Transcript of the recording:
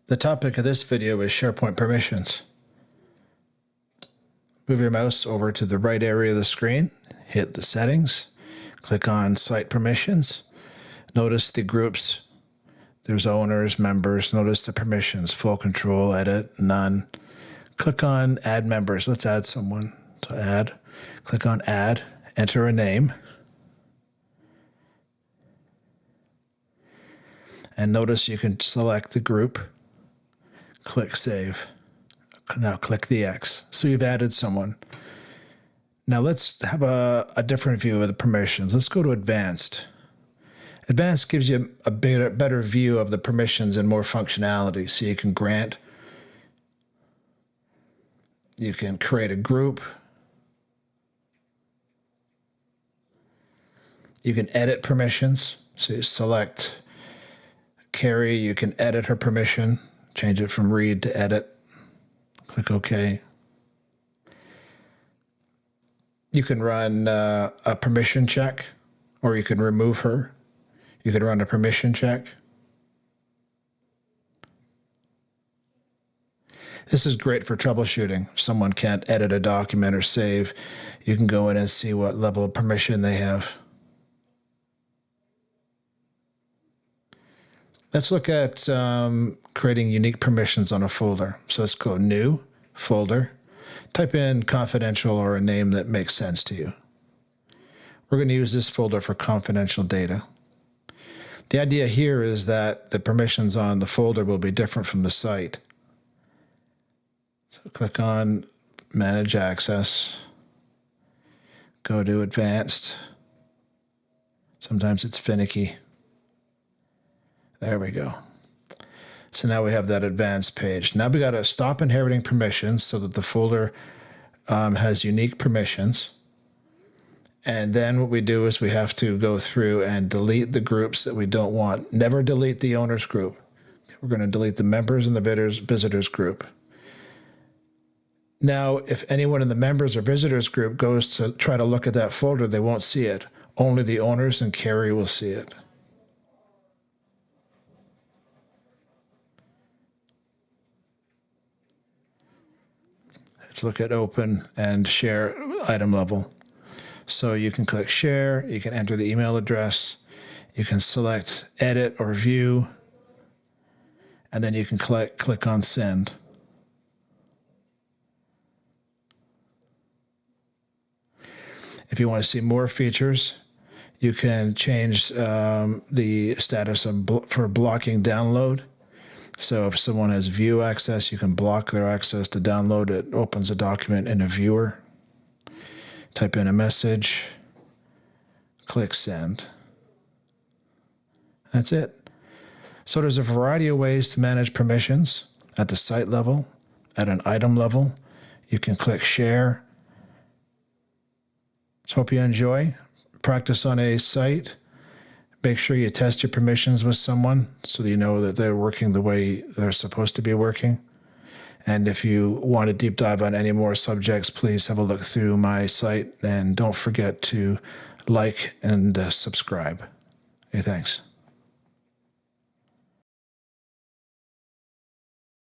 The topic of this video is SharePoint permissions. Move your mouse over to the right area of the screen, hit the settings, click on site permissions. Notice the groups. There's owners, members. Notice the permissions, full control, edit, none. Click on add members. Let's add someone. So add. Click on add, enter a name. And notice you can select the group. Click Save. Now click the X. So you've added someone. Now let's have a different view of the permissions. Let's go to Advanced. Advanced gives you a better view of the permissions and more functionality. So you can grant, you can create a group, you can edit permissions. So you select Carrie, you can edit her permission, change it from read to edit. Click OK. You can run a permission check, or you can remove her. You can run a permission check. This is great for troubleshooting. If someone can't edit a document or save, you can go in and see what level of permission they have. Let's look at creating unique permissions on a folder. So let's go New, Folder. Type in confidential or a name that makes sense to you. We're going to use this folder for confidential data. The idea here is that the permissions on the folder will be different from the site. So click on Manage Access. Go to Advanced. Sometimes it's finicky. There we go. So now we have that advanced page. Now we got to stop inheriting permissions so that the folder has unique permissions. And then what we do is we have to go through and delete the groups that we don't want. Never delete the owners group. We're going to delete the members and the visitors group. Now, if anyone in the members or visitors group goes to try to look at that folder, they won't see it. Only the owners and Carrie will see it. Let's look at open and share item level. So you can click share, you can enter the email address, you can select edit or view, and then you can click on send. If you want to see more features, you can change the status for blocking download. So if someone has view access, you can block their access to download. It opens a document in a viewer. Type in a message, click send. That's it. So there's a variety of ways to manage permissions at the site level, at an item level. You can click share. So hope you enjoy. Practice on a site. Make sure you test your permissions with someone so that you know that they're working the way they're supposed to be working. And if you want to deep dive on any more subjects, please have a look through my site, and don't forget to like and subscribe. Hey, thanks.